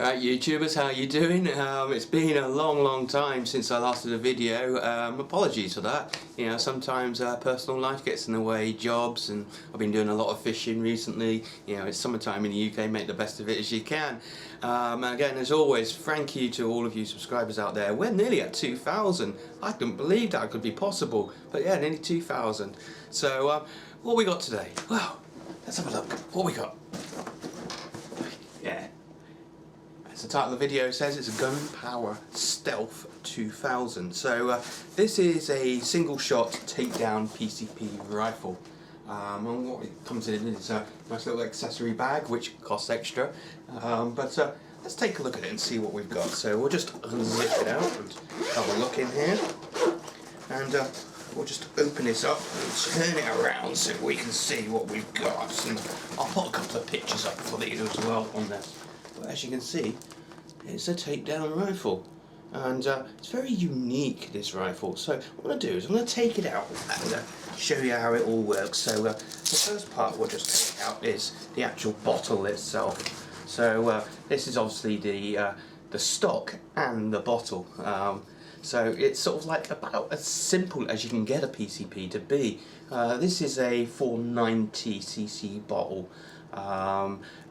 Alright YouTubers, how you doing? It's been a long time since I last did a video. Apologies for that. You know, sometimes personal life gets in the way, jobs, and I've been doing a lot of fishing recently. You know, it's summertime in the UK, make the best of it as you can. And again, as always, thank you to all of you subscribers out there. We're nearly at 2,000. I couldn't believe that could be possible. But yeah, nearly 2,000. So, what we got today? Well, let's have a look. What we got? Yeah. As the title of the video says, it's a GunPower Stealth 2000. So this is a single shot takedown PCP rifle. And what it comes in is a nice little accessory bag which costs extra. Let's take a look at it and see what we've got. So we'll just unzip it out and have a look in here. And we'll just open this up and turn it around so we can see what we've got. And I'll put a couple of pictures up for you as well on this. But as you can see, it's a takedown rifle, and it's very unique, this rifle. So what I'm going to do is I'm going to take it out and show you how it all works. So the first part we'll just take out is the actual bottle itself. So this is obviously the stock and the bottle. So it's sort of like about as simple as you can get a PCP to be. This is a 490cc bottle.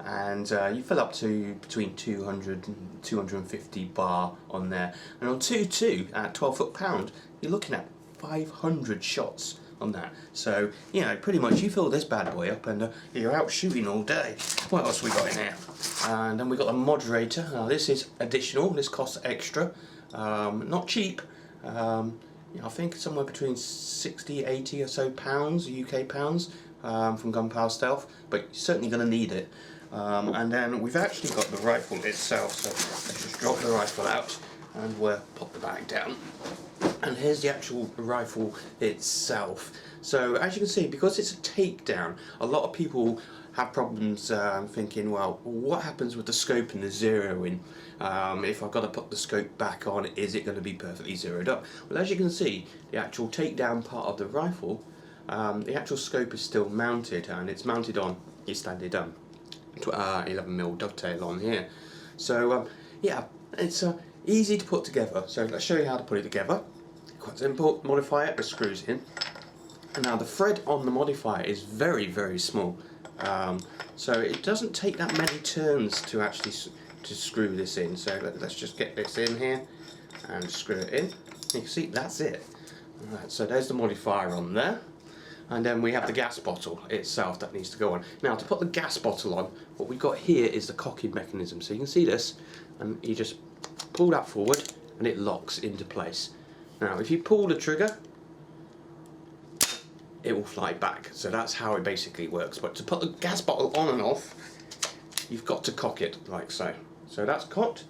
And you fill up to between 200 and 250 bar on there, and on 2.2 at 12 foot-pound you're looking at 500 shots on that. So you know, pretty much you fill this bad boy up and you're out shooting all day. What else we got in here? And then we got a Moderator. Now this is additional, this costs extra, not cheap. You know, I think somewhere between 60, 80 or so pounds, UK pounds, from GunPower Stealth, but you're certainly going to need it. And then we've actually got the rifle itself, so let's just drop the rifle out and we'll pop the bag down. And here's the actual rifle itself. So as you can see, because it's a takedown, a lot of people have problems thinking, well, what happens with the scope and the zeroing? If I've got to put the scope back on, is it going to be perfectly zeroed up? Well, as you can see, the actual takedown part of the rifle, the actual scope is still mounted, and it's mounted on your standard 11mm dovetail on here. So yeah, it's easy to put together. So let's show you how to put it together. Quite simple. Modifier, it screws in, and now the thread on the modifier is very small. So it doesn't take that many turns to actually screw this in. So let's just get this in here and screw it in. You can see that's it. Alright, so there's the modifier on there. And then we have the gas bottle itself that needs to go on. Now to put the gas bottle on, what we've got here is the cocking mechanism. So you can see this, and you just pull that forward and it locks into place. Now if you pull the trigger, it will fly back. So that's how it basically works. But to put the gas bottle on and off, you've got to cock it like so. So that's cocked,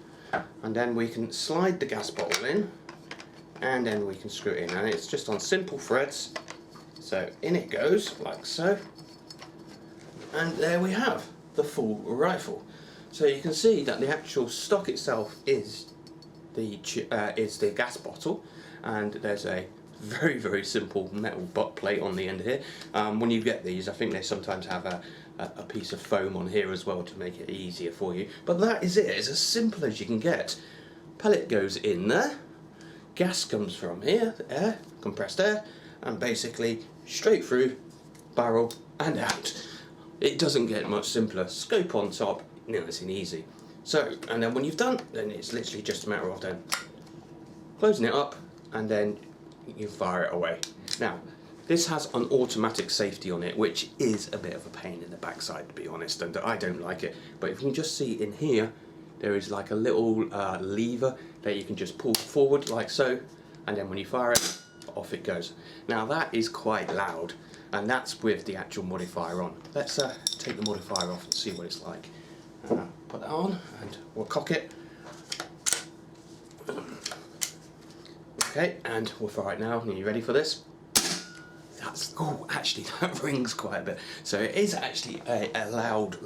and then we can slide the gas bottle in, and then we can screw it in, and it's just on simple threads. So in it goes, like so, and there we have the full rifle. So you can see that the actual stock itself is the gas bottle, and there's a very simple metal butt plate on the end here. When you get these, I think they sometimes have a piece of foam on here as well to make it easier for you. But that is it, it's as simple as you can get. Pellet goes in there, gas comes from here, air, compressed air, and basically straight through, barrel and out. It doesn't get much simpler. Scope on top, nice and easy. So, and then when you've done, then it's literally just a matter of then closing it up, and then you fire it away. Now this has an automatic safety on it, which is a bit of a pain in the backside, to be honest, and I don't like it. But if you can just see in here, there is like a little lever that you can just pull forward like so, and then when you fire it, off it goes. Now that is quite loud, and that's with the actual modifier on. Let's take the modifier off and see what it's like. Put that on and we'll cock it. Okay, and we'll fire it now. Are you ready for this? That's, oh, actually that rings quite a bit. So it is actually a loud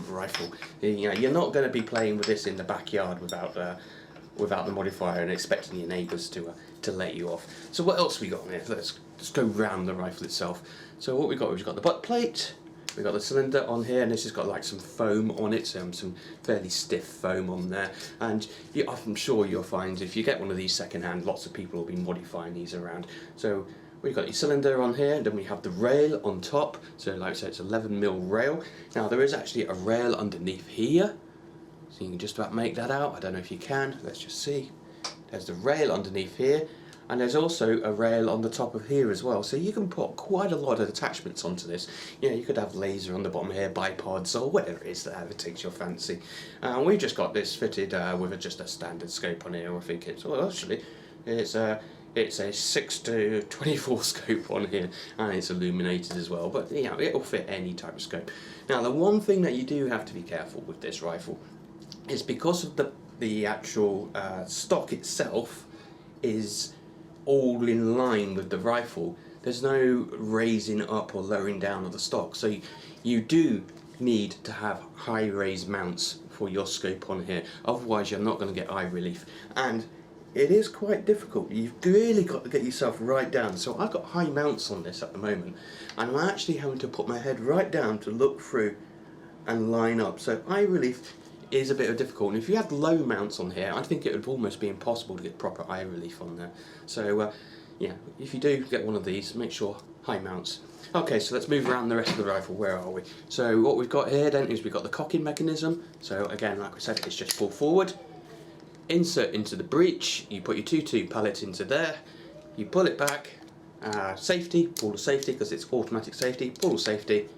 rifle. You know, you're not going to be playing with this in the backyard without the modifier and expecting your neighbours to let you off. So what else we got in here? Let's go round the rifle itself. So what we've got the butt plate, we've got the cylinder on here, and this has got like some foam on it, some fairly stiff foam on there. And I'm sure you'll find if you get one of these second-hand, lots of people will be modifying these around. So we've got the cylinder on here, and then we have the rail on top. So like I said, it's 11mm rail. Now there is actually a rail underneath here, so you can just about make that out. I don't know if you can. Let's just see. There's the rail underneath here, and there's also a rail on the top of here as well. So you can put quite a lot of attachments onto this. You know, you could have laser on the bottom here, bipods, or whatever it is that takes your fancy. We've just got this fitted with just a standard scope on here. I think it's, well, actually, it's a 6-24 scope on here, and it's illuminated as well. But you know, it'll fit any type of scope. Now, the one thing that you do have to be careful with this rifle is because of the actual stock itself is all in line with the rifle. There's no raising up or lowering down of the stock, so you do need to have high raise mounts for your scope on here, otherwise you're not going to get eye relief, and it is quite difficult. You've really got to get yourself right down. So I've got high mounts on this at the moment, and I'm actually having to put my head right down to look through and line up, so eye relief is a bit of difficult. And if you had low mounts on here, I think it would almost be impossible to get proper eye relief on there. So yeah, if you do get one of these, make sure high mounts. Okay, so let's move around the rest of the rifle. Where are we? So what we've got here then is we've got the cocking mechanism. So again, like I said, it's just pull forward, insert into the breech, you put your 2-2 pellet into there, you pull it back, safety, pull the safety because it's automatic safety, pull the safety,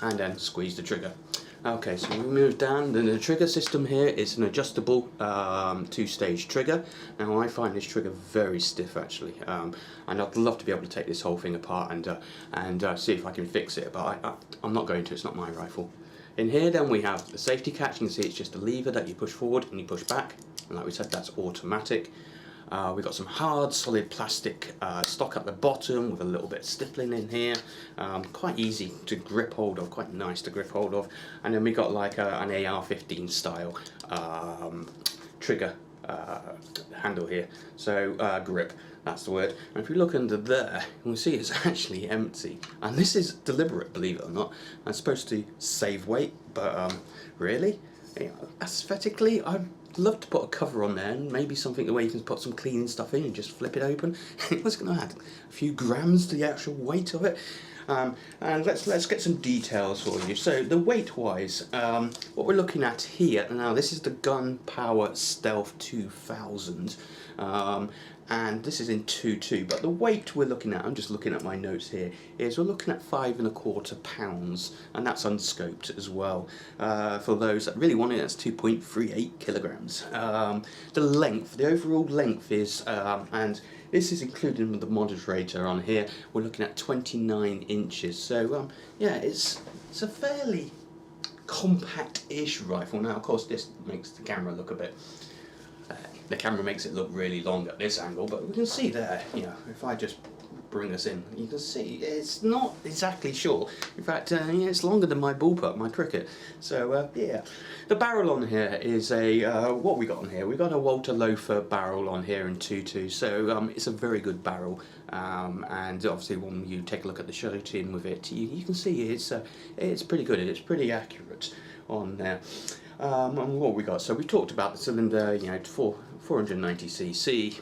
and then squeeze the trigger. Okay, so we move down, then the trigger system here is an adjustable 2-stage trigger. Now I find this trigger very stiff actually, and I'd love to be able to take this whole thing apart and see if I can fix it, but I'm not going to, it's not my rifle. In here then we have the safety catch. You can see it's just a lever that you push forward and you push back, and like we said, that's automatic. We've got some hard solid plastic stock at the bottom with a little bit of stippling in here, quite easy to grip hold of, quite nice to grip hold of. And then we got like an AR-15 style trigger handle here, so grip, that's the word. And if you look under there, you can see it's actually empty, and this is deliberate, believe it or not. I'm supposed to save weight, but really, you know, aesthetically, I'd love to put a cover on there and maybe something the way you can put some cleaning stuff in and just flip it open. It's going to add a few grams to the actual weight of it. And let's get some details for you. So the weight wise, what we're looking at here now, this is the GunPower Stealth 2000, and this is in 2.2, but the weight we're looking at, I'm just looking at my notes here, is we're looking at 5¼ pounds, and that's unscoped as well. For those that really want it, that's 2.38 kilograms. The length, the overall length is, and this is including the moderator on here, we're looking at 29 inches. So yeah, it's a fairly compact-ish rifle. Now of course this makes the camera look a bit, the camera makes it look really long at this angle, but we can see there, you know, if I just bring us in, you can see it's not exactly short. In fact, yeah, it's longer than my bullpup, my cricket. So yeah, the barrel on here is a what we got on here. We got a Walter Loafer barrel on here in 2.2, so it's a very good barrel. And obviously, when you take a look at the shooting with it, you can see it's pretty good. It's pretty accurate on there. And what we got? So we talked about the cylinder, you know, 490cc.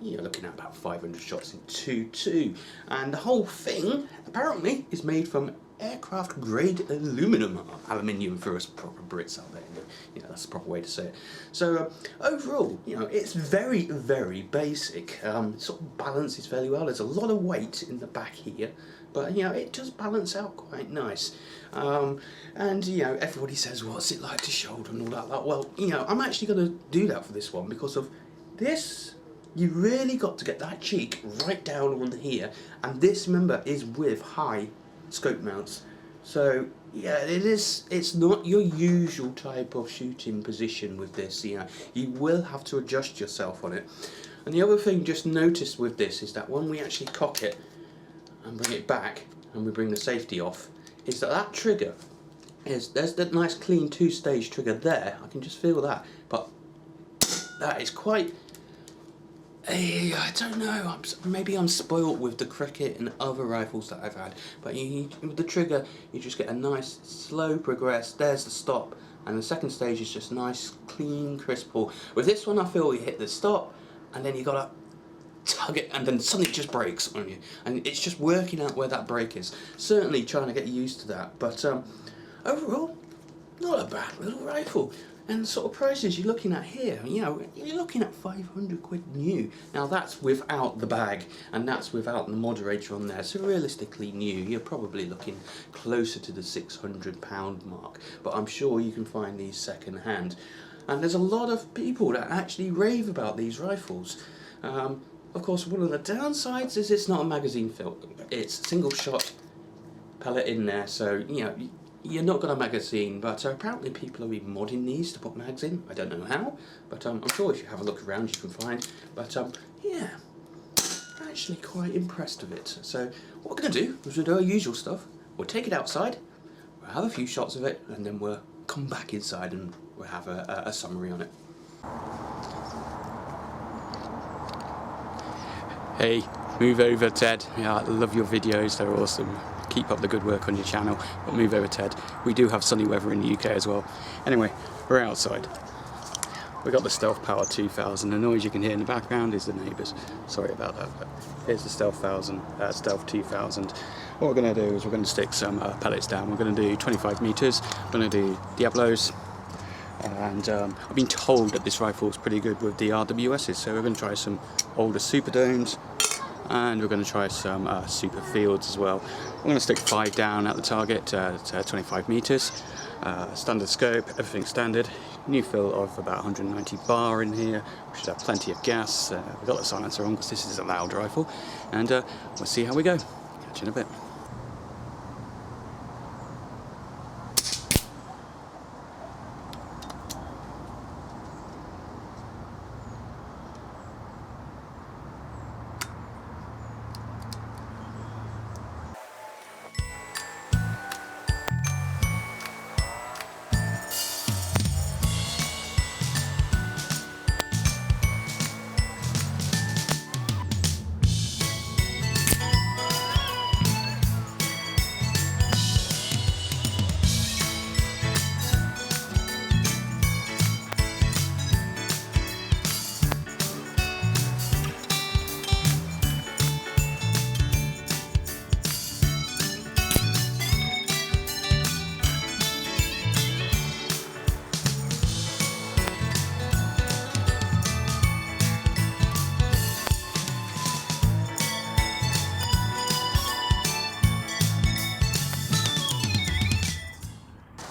You're looking at about 500 shots in 2.2, and the whole thing apparently is made from aircraft grade aluminium for us proper Brits out there. You know, that's the proper way to say it. So overall, you know, it's very, very basic. It sort of balances fairly well. There's a lot of weight in the back here, but you know, it does balance out quite nice. And you know, everybody says, what's it like to shoulder and all that. Well, you know, I'm actually going to do that for this one because of this. You really got to get that cheek right down on here, and this, remember, is with high scope mounts. So yeah, it's not your usual type of shooting position with this. You know, you will have to adjust yourself on it. And the other thing just notice with this is that when we actually cock it and bring it back and we bring the safety off, is that trigger is, there's that nice clean 2-stage trigger there. I can just feel that, but that is quite, I don't know, maybe I'm spoilt with the cricket and other rifles that I've had, but with the trigger you just get a nice slow progress. There's the stop, and the second stage is just nice clean crisp pull. With this one I feel you hit the stop and then you gotta tug it and then suddenly it just breaks on you, and it's just working out where that break is. Certainly trying to get used to that, but overall not a bad little rifle. And the sort of prices you're looking at here, you know, you're looking at 500 quid new. Now that's without the bag, and that's without the moderator on there, so realistically new, you're probably looking closer to the £600 mark. But I'm sure you can find these second hand. And there's a lot of people that actually rave about these rifles. Of course, one of the downsides is it's not a magazine fill. It's single shot pellet in there, so, you know, you're not got a magazine, but apparently people are even modding these to put mags in. I don't know how, but I'm sure if you have a look around you can find. But yeah, I'm actually quite impressed with it. So what we're going to do is we'll do our usual stuff. We'll take it outside, we'll have a few shots of it, and then we'll come back inside and we'll have a summary on it. Hey, move over, Ted. Yeah, I love your videos, they're awesome. Keep up the good work on your channel, but move over, Ted. We do have sunny weather in the UK as well. Anyway, we're outside. We got the Stealth Power 2000. The noise you can hear in the background is the neighbours. Sorry about that, but here's the Stealth 2000. What we're going to do is we're going to stick some pellets down. We're going to do 25 metres. We're going to do Diablos. And I've been told that this rifle is pretty good with the RWSs, so we're going to try some older Superdomes. And we're going to try some super fields as well. We're going to stick 5 down at the target at 25 metres. Standard scope, everything standard. New fill of about 190 bar in here. We should have plenty of gas. We've got the silencer on because this is a loud rifle. And we'll see how we go. Catch you in a bit.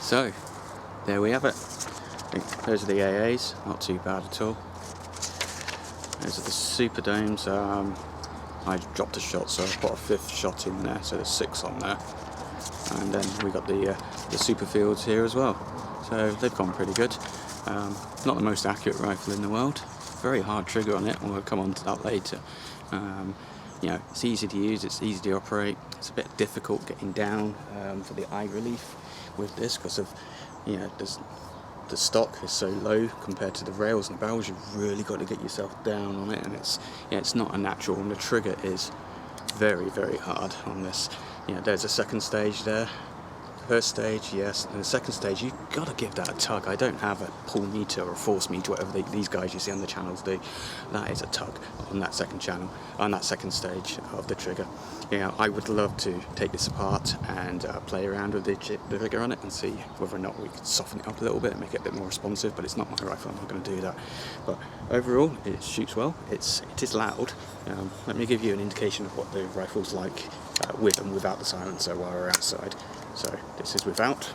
So, there we have it. Those are the AAs, not too bad at all. Those are the Superdomes. I dropped a shot, so I put a 5th shot in there, so there's 6 on there. And then we got the super fields here as well. So they've gone pretty good. Not the most accurate rifle in the world. Very hard trigger on it, and we'll come on to that later. You know, it's easy to use, it's easy to operate. It's a bit difficult getting down for the eye relief with this because of, you know, the stock is so low compared to the rails and the barrels. You've really got to get yourself down on it, and it's, yeah, it's not a natural, and the trigger is very, very hard on this. You know, there's a second stage there. First stage, yes, and the second stage, you've got to give that a tug. I don't have a pull meter or a force meter, whatever these guys you see on the channels do. That is a tug on that second channel, on that second stage of the trigger. You know, I would love to take this apart and play around with the trigger on it and see whether or not we could soften it up a little bit and make it a bit more responsive, but it's not my rifle, I'm not going to do that. But overall, it shoots well, it is loud. Let me give you an indication of what the rifle's like with and without the silencer while we're outside. So this is without.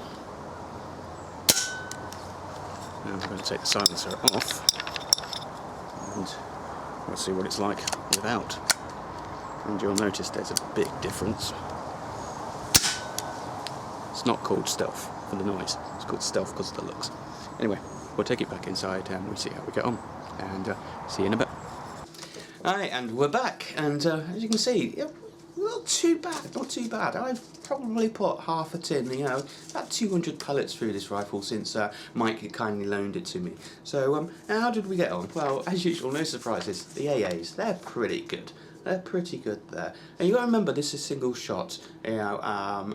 Now I'm going to take the silencer off and we'll see what it's like without. And you'll notice there's a big difference. It's not called Stealth for the noise, it's called Stealth because of the looks. Anyway, we'll take it back inside and we'll see how we get on. And see you in a bit. Alright, and we're back, and as you can see, not too bad, not too bad. I've probably put half a tin, you know, about 200 pellets through this rifle since Mike kindly loaned it to me. So how did we get on? Well, as usual, no surprises. The AAs, they're pretty good. They're pretty good there. And you got to remember, this is single shot, you know,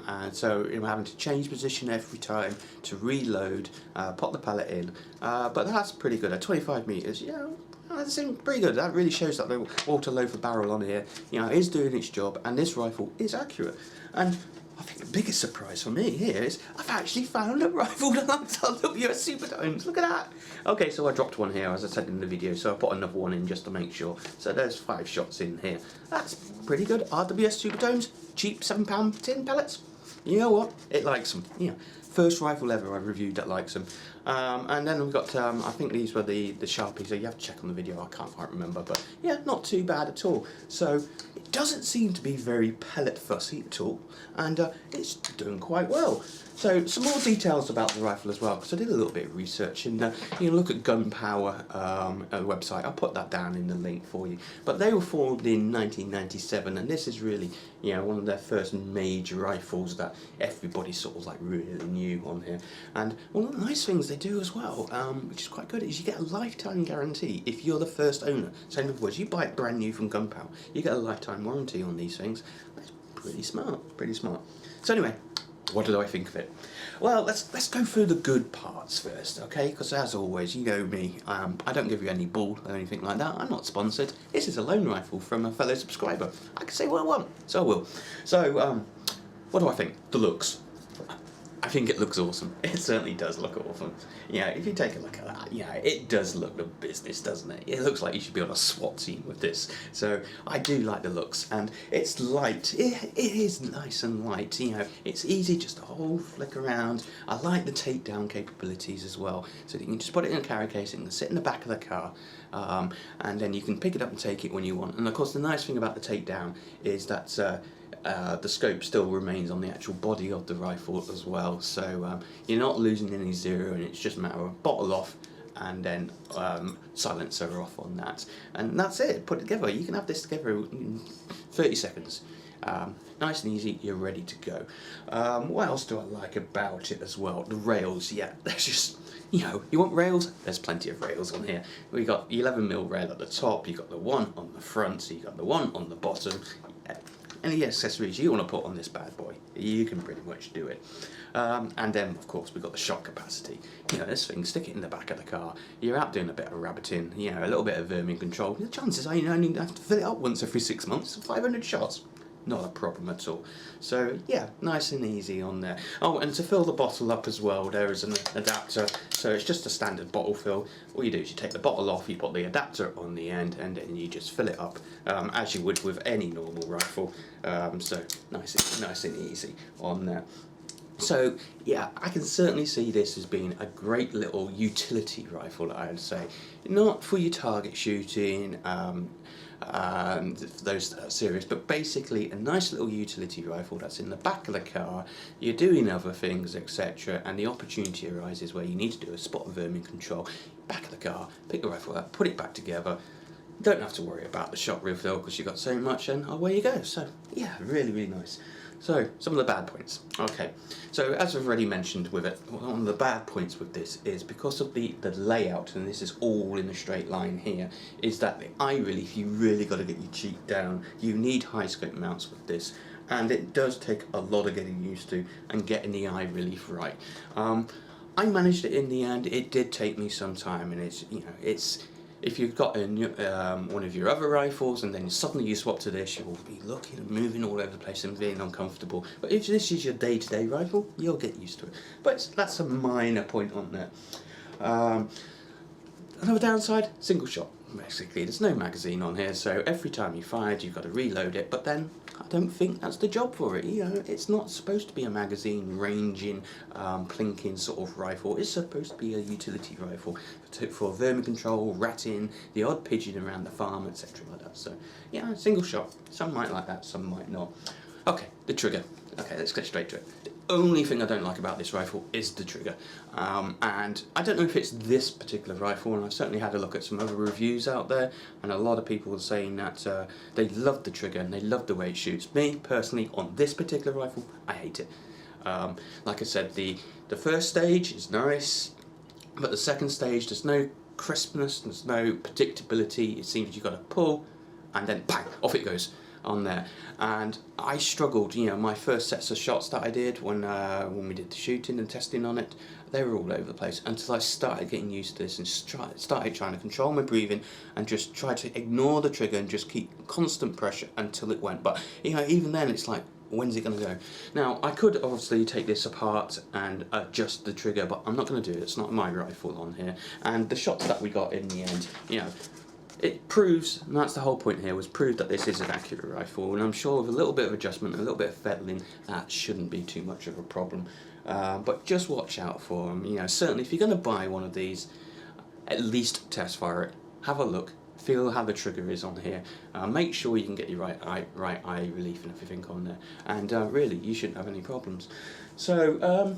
and so you're having to change position every time to reload, pop the pellet in. But that's pretty good at 25 meters. You know, that seems pretty good. That really shows that the water loafer barrel on here, you know, is doing its job, and this rifle is accurate. And I think the biggest surprise for me here is I've actually found a rifle that looks on US Superdomes. Look at that. Okay, so I dropped one here, as I said in the video, so I put another one in just to make sure. So there's 5 shots in here. That's pretty good. RWS Superdomes, cheap £7 tin pellets. You know what? It likes them. You know, first rifle ever I reviewed that likes them. And then we've got, I think these were the Sharpies, so you have to check on the video, I can't quite remember, but yeah, not too bad at all. So it doesn't seem to be very pellet fussy at all, and it's doing quite well. So some more details about the rifle as well, because I did a little bit of research, and you can look at GunPower website. I'll put that down in the link for you. But they were formed in 1997, and this is really, you know, one of their first major rifles that everybody sort of like really knew on here. And one of the nice things they do as well, which is quite good, is you get a lifetime guarantee if you're the first owner. So in other words, you buy it brand new from GunPower, you get a lifetime warranty on these things. That's pretty smart, pretty smart. So anyway, what did I think of it? Well, let's go through the good parts first, okay? Because as always, you know me, I don't give you any bull or anything like that. I'm not sponsored. This is a loan rifle from a fellow subscriber. I can say what I want, so I will. So, what do I think? The looks. I think it looks awesome. It certainly does look awesome. Yeah, if you take a look at that, yeah, it does look the business, doesn't it? It looks like you should be on a SWAT team with this. So I do like the looks, and it's light. It is nice and light. You know, it's easy just to hold, flick around. I like the takedown capabilities as well, so that you can just put it in a carry case and sit in the back of the car, and then you can pick it up and take it when you want. And of course, the nice thing about the takedown is that the scope still remains on the actual body of the rifle as well, so you're not losing any zero, and it's just a matter of bottle off and then silencer off on that, and that's it. Put it together. You can have this together in 30 seconds. Nice and easy, you're ready to go. What else do I like about it as well? The rails, yeah, there's just, you know, you want rails? There's plenty of rails on here. We got the 11mm rail at the top, you got the one on the front, so you got the one on the bottom. Any accessories you want to put on this bad boy, you can pretty much do it. And then, of course, we've got the shot capacity. You know, this thing, stick it in the back of the car. You're out doing a bit of rabbiting, you know, a little bit of vermin control. The chances are you only have to fill it up once every 6 months. 500 shots. Not a problem at all. So yeah, nice and easy on there. Oh, and to fill the bottle up as well, there is an adapter. So it's just a standard bottle fill. All you do is you take the bottle off, you put the adapter on the end, and then you just fill it up as you would with any normal rifle. So nice and easy on there. So yeah, I can certainly see this as being a great little utility rifle, I would say. Not for your target shooting, those that are serious, but basically a nice little utility rifle that's in the back of the car. You're doing other things, etc., and the opportunity arises where you need to do a spot vermin control. Back of the car, pick the rifle up, put it back together. You don't have to worry about the shot refill because you've got so much, and away you go. So yeah, really, really nice. So, some of the bad points. Okay, so as I've already mentioned with it, one of the bad points with this is because of the layout, and this is all in a straight line here, is that the eye relief, you really got to get your cheek down. You need high scope mounts with this, and it does take a lot of getting used to and getting the eye relief right. I managed it in the end. It did take me some time, and it's, you know, it's, if you've got one of your other rifles and then suddenly you swap to this, you will be looking and moving all over the place and being uncomfortable. But if this is your day-to-day rifle, you'll get used to it. But that's a minor point on there. Another downside, single shot. Basically, there's no magazine on here, so every time you fired, you've got to reload it. But then, I don't think that's the job for it. You know, it's not supposed to be a magazine ranging, plinking sort of rifle. It's supposed to be a utility rifle for vermin control, ratting, the odd pigeon around the farm, etc. like that. So, yeah, single shot. Some might like that, some might not. Okay, the trigger. Okay, let's get straight to it. only thing I don't like about this rifle is the trigger, and I don't know if it's this particular rifle, and I've certainly had a look at some other reviews out there, and a lot of people are saying that they love the trigger and they love the way it shoots. Me personally, on this particular rifle, I hate it. Like I said, the first stage is nice, but the second stage, there's no crispness, there's no predictability. It seems you've got to pull and then bang, off it goes on there. And I struggled, you know, my first sets of shots that I did when we did the shooting and testing on it, they were all over the place until I started getting used to this and started trying to control my breathing and just try to ignore the trigger and just keep constant pressure until it went. But you know, even then it's like, when's it going to go? Now, I could obviously take this apart and adjust the trigger, but I'm not going to do it. It's not my rifle on here. And the shots that we got in the end, you know, it proves, and that's the whole point here, was prove that this is an accurate rifle, and I'm sure with a little bit of adjustment, a little bit of fettling, that shouldn't be too much of a problem. But just watch out for them. You know, certainly if you're going to buy one of these, at least test fire it, have a look, feel how the trigger is on here, make sure you can get your right eye relief and everything on there, and really you shouldn't have any problems. So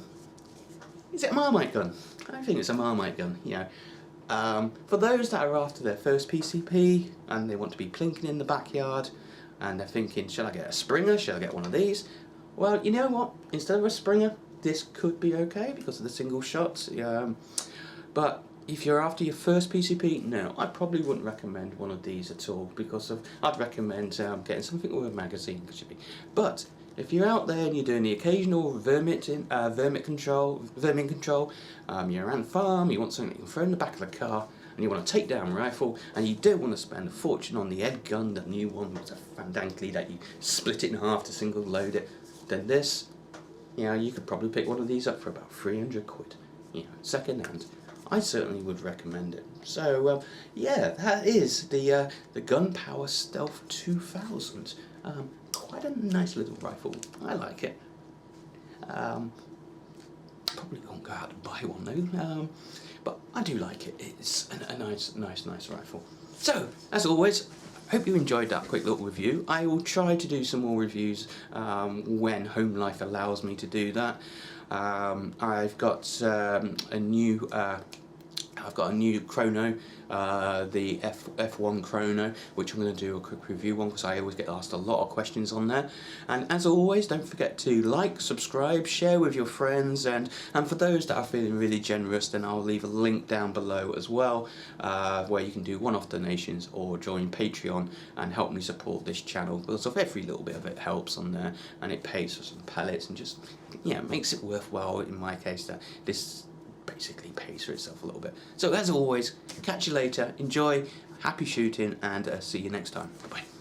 is it a Marmite gun? I think it's a Marmite gun, you know. For those that are after their first PCP and they want to be plinking in the backyard and they're thinking, should I get a Springer, should I get one of these? Well, you know what, instead of a Springer, this could be okay because of the single shots, but if you're after your first PCP, no, I probably wouldn't recommend one of these at all, because I'd recommend getting something with a magazine. But if you're out there and you're doing the occasional vermin control, you're around the farm, you want something you can throw in the back of the car, and you want to take down a rifle, and you don't want to spend a fortune on the Ed gun, the new one, which is a fandankly that you split it in half to single load it, then this, you know, you could probably pick one of these up for about 300 quid, you know, second hand. I certainly would recommend it. So yeah, that is the GunPower Stealth 2000. Quite a nice little rifle. I like it. Probably won't go out to buy one though, but I do like it. It's a nice rifle. So as always, hope you enjoyed that quick little review. I will try to do some more reviews when home life allows me to do that. I've got a new chrono, the F1 chrono, which I'm going to do a quick review on because I always get asked a lot of questions on there. And as always, don't forget to like, subscribe, share with your friends, and for those that are feeling really generous, then I'll leave a link down below as well, where you can do one-off donations or join Patreon and help me support this channel, because of every little bit of it helps on there, and it pays for some pellets and just, yeah, makes it worthwhile in my case that this basically pays for itself a little bit. So as always, catch you later, enjoy, happy shooting, and see you next time. Bye bye.